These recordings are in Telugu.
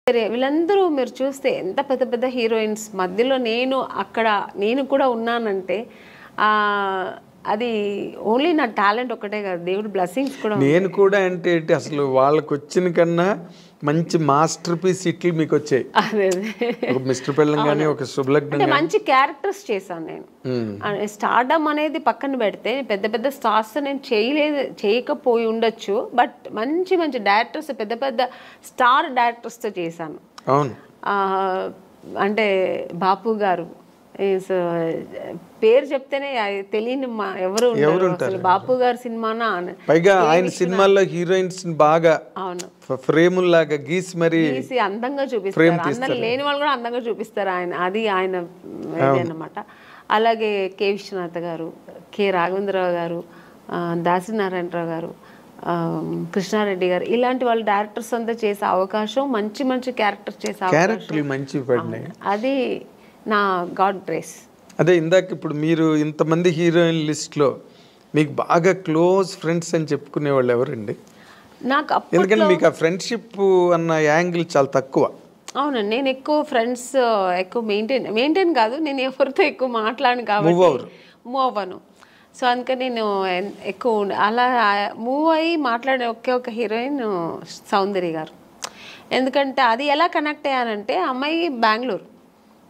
సరే వీళ్ళందరూ మీరు చూస్తే ఎంత పెద్ద పెద్ద హీరోయిన్స్ మధ్యలో నేను కూడా ఉన్నానంటే అది ఓన్లీ నా టాలెంట్ ఒకటే కాదు, దేవుడి బ్లెస్సింగ్స్ కూడా. నేను కూడా అంటే అసలు వాళ్ళకి వచ్చిన కన్నా మంచి మాస్టర్ పీస్ ఇట్లు మీకు వచ్చాయి. అదే ఒక మిస్టర్ పెళ్ళం కానీ ఒక శుభలగ్నం మంచి క్యారెక్టర్స్ చేశాను నేను. స్టార్డమ్ అనేది పక్కన పెడితే పెద్ద పెద్ద స్టార్స్ నేను చేయకపోయి ఉండొచ్చు, బట్ మంచి మంచి డైరెక్టర్స్ పెద్ద పెద్ద స్టార్ డైరెక్టర్స్తో చేశాను. అవును, అంటే బాపు గారు పేరు చెప్తేనే తెలియని ఎవరు అసలు బాపు గారి సినిమానా. పైగా ఆయన సినిమాల్లో హీరోయిన్స్ బాగా అవును ఫ్రేముల్లాగా గీసి మరి అందంగా చూపిస్తారు, అందరు లేని వాళ్ళు కూడా అందంగా చూపిస్తారు ఆయన, అది ఆయన అన్నమాట. అలాగే కె విశ్వనాథ్ గారు, కె రాఘవేంద్రరావు గారు, దాసనారాయణరావు గారు, కృష్ణారెడ్డి గారు, ఇలాంటి వాళ్ళు డైరెక్టర్స్ అంతా చేసే అవకాశం, మంచి మంచి క్యారెక్టర్స్ చేసే అవకాశం, మంచి పడినాయి. అది నా గాడ్ గ్రేస్. అదే ఇందాక ఇప్పుడు మీరు ఇంతమంది హీరోయిన్ లిస్ట్లో మీకు బాగా క్లోజ్ ఫ్రెండ్స్ అని చెప్పుకునే వాళ్ళు ఎవరండి? నాకు ఎందుకంటే మీకు ఆ ఫ్రెండ్షిప్ అన్న యాంగిల్ చాలా తక్కువ. అవునండి, నేను ఎక్కువ ఫ్రెండ్స్ ఎక్కువ మెయింటైన్ కాదు, నేను ఎవరితో ఎక్కువ మాట్లాడను కాబట్టి మూవ్ అవ్వను. సో అందుకని నేను ఎక్కువ అలా మూవ్ అయ్యి మాట్లాడే ఒక హీరోయిన్ సౌందర్య గారు. ఎందుకంటే అది ఎలా కనెక్ట్ అయ్యానంటే, అమ్మాయి బెంగళూరు,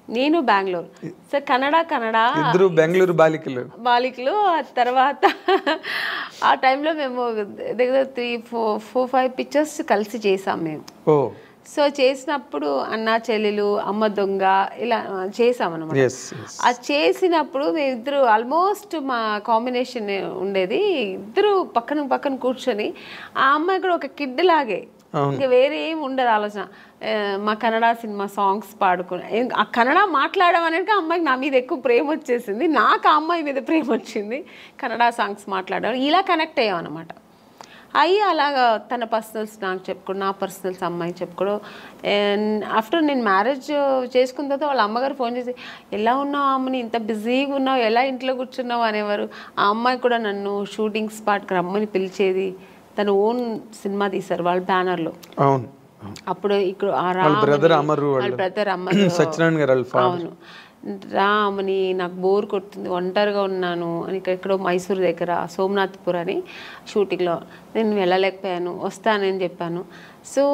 నేను బెంగళూరు, సో ఇద్దరు బెంగళూరు బాలికలు. తర్వాత ఆ టైంలో మేము దగ్గర 3-4-5 పిక్చర్స్ కలిసి చేసాం మేము. సో చేసినప్పుడు అన్న చెల్లెలు, అమ్మ దొంగ, ఇలా చేసామన్నమాట. అది చేసినప్పుడు మేమిద్దరు ఆల్మోస్ట్ మా కాంబినేషన్ ఉండేది, ఇద్దరు పక్కన పక్కన కూర్చొని, ఆ అమ్మాయి కూడా ఒక కిడ్ లాగే, ఇంకా వేరే ఏం ఉండదు ఆలోచన. మా కన్నడ సినిమా సాంగ్స్ పాడుకుని, ఆ కన్నడ మాట్లాడడం అనేది అమ్మాయికి నా మీద ఎక్కువ ప్రేమ వచ్చేసింది, నాకు ఆ అమ్మాయి మీద ప్రేమ వచ్చింది, కన్నడ సాంగ్స్ మాట్లాడడం, ఇలా కనెక్ట్ అయ్యాం అనమాట. అయ్యి అలాగా తన పర్సనల్స్ నాకు చెప్పుకోవడం, నా పర్సనల్స్ అమ్మాయి చెప్పుకోవడం. ఆఫ్టర్ నేను మ్యారేజ్ చేసుకున్న తర్వాత వాళ్ళ అమ్మగారు ఫోన్ చేసి, ఎలా ఉన్నావు అమ్మని, ఇంత బిజీగా ఉన్నావు, ఎలా ఇంట్లో కూర్చున్నావు అనేవారు. ఆ అమ్మాయి కూడా నన్ను షూటింగ్ స్పాట్కి రమ్మని పిలిచేది. తన ఓన్ సినిమా తీశారు వాళ్ళ బ్యానర్లో. అవును, అప్పుడు ఇక్కడ బ్రదర్ అమరు, అవును, రామని నాకు బోర్ కొడుతుంది, ఒంటరిగా ఉన్నాను అని, ఎక్కడో మైసూర్ దగ్గర సోమనాథ్పూర్ అని షూటింగ్లో నేను వెళ్ళలేకపోయాను, వస్తానని చెప్పాను. సో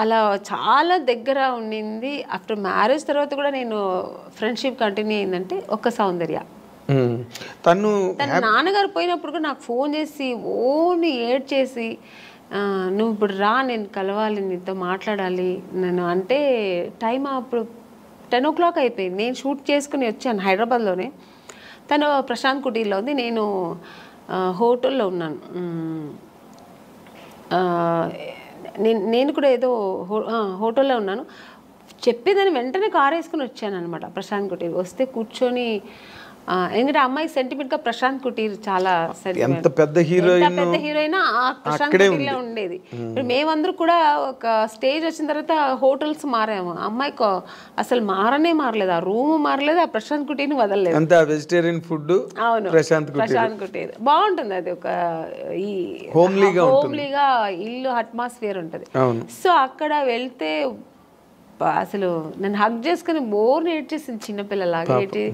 అలా చాలా దగ్గర ఉండింది. ఆఫ్టర్ మ్యారేజ్ తర్వాత కూడా నేను ఫ్రెండ్షిప్ కంటిన్యూ అయిందంటే ఒక సౌందర్య. తన నాన్నగారు పోయినప్పుడు కూడా నాకు ఫోన్ చేసి ఓన్లీ ఏడ్ చేసి, నువ్వు ఇప్పుడు రా, నేను కలవాలి, నీతో మాట్లాడాలి నేను అంటే. టైం అప్పుడు 10 o'clock అయిపోయింది, నేను షూట్ చేసుకుని వచ్చాను హైదరాబాద్లోనే. తను ప్రశాంత్ కుటీర్లో ఉంది, నేను హోటల్లో ఉన్నాను. నేను కూడా ఏదో హోటల్లో ఉన్నాను. చెప్పేదాన్ని వెంటనే కారు వేసుకుని వచ్చాను అనమాట ప్రశాంత్ కుటీర్. వస్తే కూర్చొని, ఎందుకంటే అమ్మాయి సెంటిమెంట్ గా ప్రశాంత్ కుటీర్ చాలా ఎంత పెద్ద హీరోయిన్ ఆ ప్రశాంత్ కుటీర్లో ఉండేది. మేమందరూ కూడా ఒక స్టేజ్ వచ్చిన తర్వాత హోటల్స్ మారాము, అమ్మాయికి అసలు మారలేదు, ఆ రూమ్ మారలేదు, ఆ ప్రశాంత్ కుటీర్ని వదలలేదు. Vegetarian food. అవును, ప్రశాంత్ కుటీర్ బాగుంటుంది, అది ఒక ఈ హోమ్లీగా ఇల్లు అట్మాస్ఫియర్ ఉంటుంది. సో అక్కడ వెళ్తే అసలు నన్ను హగ్ చేసుకుని బోర్ ఏడ్చేసింది, చిన్నపిల్లలాగా ఏడ్చి.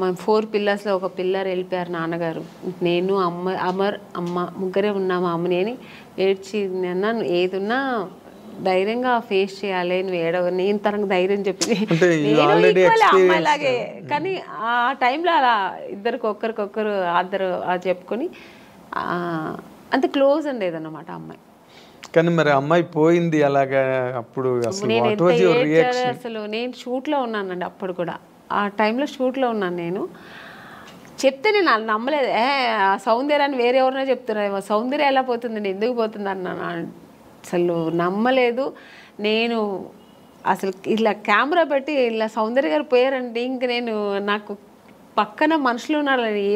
మా 4 పిల్లర్స్లో ఒక పిల్లర్ వెళ్ళిపోయారు నాన్నగారు, నేను అమ్మ ముగ్గురే ఉన్నాము, అమ్మని అని ఏడ్చి. అన్నాను, ఏదున్నా ధైర్యంగా ఫేస్ చేయాలి, నువ్వు నేను తనకు ధైర్యం చెప్పింది, నేను అమ్మాయిలాగే. కానీ ఆ టైంలో అలా ఒకరికొకరు అందరు చెప్పుకొని అంత క్లోజ్ ఉండేదన్నమాట అమ్మాయి. కానీ మరి అమ్మాయి పోయింది అలాగా, అప్పుడు అసలు నేను షూట్లో ఉన్నానండి, అప్పుడు కూడా ఆ టైంలో షూట్లో ఉన్నాను. నేను చెప్తే నేను నమ్మలేదు, సౌందర్యాన్ని వేరే ఎవరైనా చెప్తున్నారు, సౌందర్య ఎలా పోతుంది, ఎందుకు పోతుంది అన్నాను. అసలు నమ్మలేదు నేను. అసలు ఇలా కెమెరా పెట్టి ఇలా సౌందర్య గారు పోయారంటే ఇంక నాకు పక్కన మనుషులు ఉన్నారని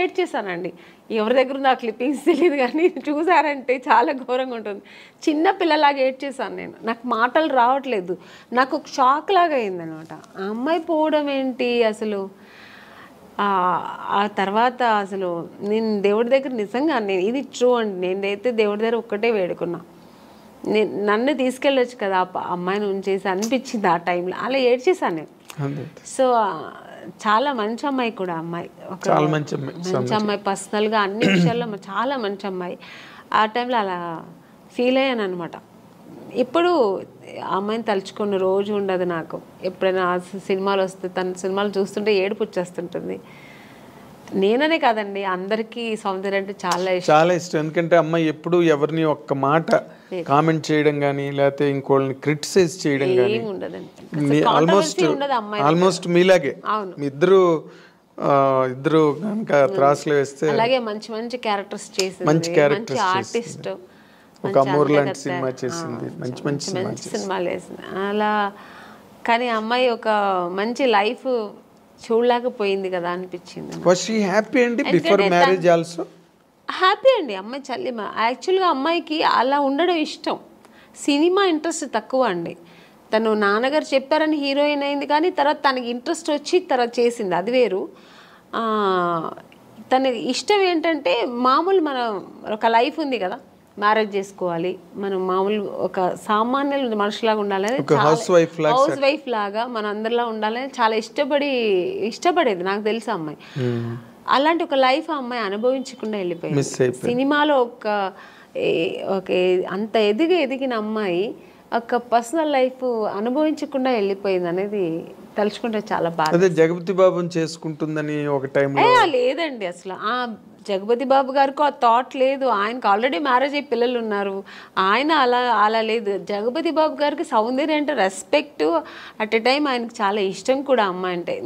ఏడ్చేసానండి. ఎవరి దగ్గర ఉంది ఆ క్లిప్పింగ్స్ తెలియదు, కానీ చూసారంటే చాలా ఘోరంగా ఉంటుంది. చిన్న పిల్లలాగా ఏడ్చేసాను నేను, నాకు మాటలు రావట్లేదు, నాకు ఒక షాక్ లాగా అయిందనమాట. ఆ అమ్మాయి పోవడం ఏంటి అసలు. ఆ తర్వాత అసలు నేను దేవుడి దగ్గర నిజంగా ఇది ట్రూ అండి, నేనైతే దేవుడి దగ్గర ఒక్కటే వేడుకున్నా, నన్ను తీసుకెళ్ళొచ్చు కదా అమ్మాయిని ఉంచేసి అనిపించింది ఆ టైంలో. అలా ఏడ్చేసాను నేను. సో చాలా మంచి అమ్మాయి కూడా, అమ్మాయి ఒక మంచి అమ్మాయి, పర్సనల్గా అన్ని విషయాల్లో చాలా మంచి అమ్మాయి. ఆ టైంలో అలా ఫీల్ అయ్యాను అనమాట. ఇప్పుడు అమ్మాయిని తలుచుకున్న రోజు ఉండదు నాకు. ఎప్పుడైనా సినిమాలు వస్తే, తన సినిమాలు చూస్తుంటే ఏడుపు వచ్చేస్తుంటుంది. నేననే కాదండి, అందరికీ సౌందర్య అంటే చాలా ఇష్టం. ఎందుకంటే అమ్మాయి ఎప్పుడు ఎవరిని ఒక్క మాట కామెంట్ చేయడం కానీ లేకపోతే ఇంకోళ్ళని క్రిటిసైజ్ చేయడం కానీ ఉండదండి. ఆల్మోస్ట్ మీలాగే ఇద్దరు కనుక త్రాసులు వేస్తే అలాగే మంచి మంచి క్యారెక్టర్స్ చేసింది, మంచి ఆర్టిస్ట్, ఒక అమూర్ లాంటి సినిమా చేసింది, మంచి మంచి సినిమాలు వేసింది అలా. కానీ అమ్మాయి ఒక మంచి లైఫ్ చూడలేకపోయింది కదా అనిపించింది. వాస్ షీ హ్యాపీ అండి బిఫోర్ మ్యారేజ్ ఆల్సో? హ్యాపీ అండి. అమ్మాయి చల్లిమ యాక్చువల్గా అమ్మాయికి అలా ఉండడం ఇష్టం. సినిమా ఇంట్రెస్ట్ తక్కువ అండి. తను నాన్నగారు చెప్పారని హీరోయిన్ అయింది, కానీ తర్వాత తనకి ఇంట్రెస్ట్ వచ్చి తర్వాత చేసింది, అది వేరు. తన ఇష్టం ఏంటంటే మామూలు మన ఒక లైఫ్ ఉంది కదా, మ్యారేజ్ చేసుకోవాలి, మనం మామూలు ఒక సామాన్యులు మనుషులాగా ఉండాలని, హౌస్ వైఫ్ లాగా మన అందరిలా ఉండాలని చాలా ఇష్టపడేది నాకు తెలుసు అమ్మాయి. అలాంటి ఒక లైఫ్ ఆ అమ్మాయి అనుభవించకుండా వెళ్ళిపోయింది. సినిమాలో అంత ఎదిగిన అమ్మాయి ఒక పర్సనల్ లైఫ్ అనుభవించకుండా వెళ్ళిపోయింది అనేది తలుచుకుంటే చాలా బాగా. జగపతి బాబుని చేసుకుంటుందని ఒక టైంలో లేదండి, అసలు ఆ జగపతి బాబు గారికి ఆ థాట్ లేదు. ఆయనకు ఆల్రెడీ మ్యారేజ్ అయ్యి పిల్లలు ఉన్నారు. ఆయన అలా లేదు. జగపతి బాబు గారికి సౌందర్య అంటే రెస్పెక్ట్, అట్ ఎ టైం ఆయనకు చాలా ఇష్టం కూడా అమ్మాయి అంటే.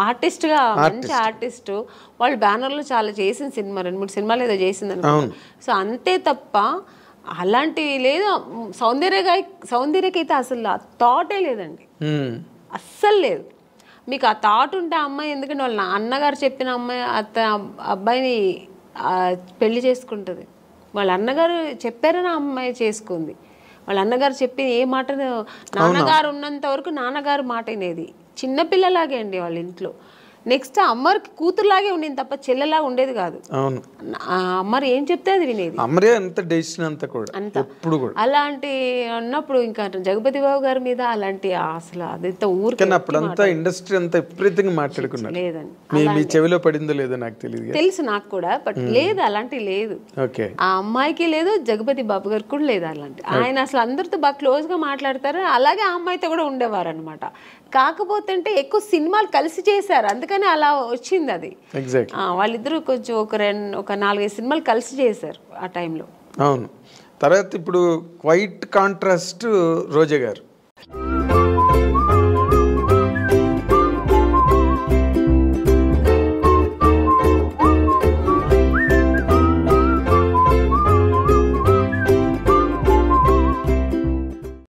ఆర్టిస్ట్గా మంచి ఆర్టిస్ట్, వాళ్ళు బ్యానర్లో చాలా చేసిన సినిమా 2-3 సినిమాలు ఏదో చేసింది అనుకో. సో అంతే తప్ప అలాంటివి లేదు. సౌందర్యకైతే అసలు ఆ థాటే లేదండి, అస్సలు లేదు. మీకు ఆ థాట్ ఉంటే ఆ అమ్మాయి, ఎందుకంటే వాళ్ళ అన్నగారు చెప్పిన అమ్మాయి అబ్బాయిని పెళ్లి చేసుకుంటుంది. వాళ్ళ అన్నగారు చెప్పారని ఆ అమ్మాయి చేసుకుంది. వాళ్ళ అన్నగారు చెప్పి ఏ మాట, నాన్నగారు ఉన్నంత వరకు నాన్నగారు మాట వినేది. చిన్నపిల్లలాగే అండి వాళ్ళ ఇంట్లో. నెక్స్ట్ అమ్మకి కూతురులాగే ఉండేది తప్ప చెల్లెలాగా ఉండేది కాదు. అమ్మరు ఏం చెప్తే అది వినేది. అలాంటి అన్నప్పుడు ఇంకా జగపతి బాబు గారి మీద అలాంటి అసలు అదంతా ఊరికి ఇండస్ట్రీ అంతా విపరీతంగా మాట్లాడుకున్నారు. లేదండి, చెవిలో పడిందో లేదో నాకు తెలియదు, తెలుసు నాకు కూడా, బట్ లేదు అలాంటి లేదు. ఆ అమ్మాయికి లేదు, జగపతి బాబు గారికి కూడా లేదు అలాంటి. ఆయన అసలు అందరితో బాగా క్లోజ్ గా మాట్లాడతారు. అలాగే ఆ అమ్మాయితో కూడా ఉండేవారు అనమాట. కాకపోతే అంటే ఎక్కువ సినిమాలు కలిసి చేశారు, అందుకని అలా వచ్చింది అది. వాళ్ళిద్దరూ కొంచెం ఒక 4-5 సినిమాలు కలిసి చేశారు ఆ టైంలో. అవును. తర్వాత ఇప్పుడు క్వైట్ కాంట్రాస్ట్ రోజా గారు.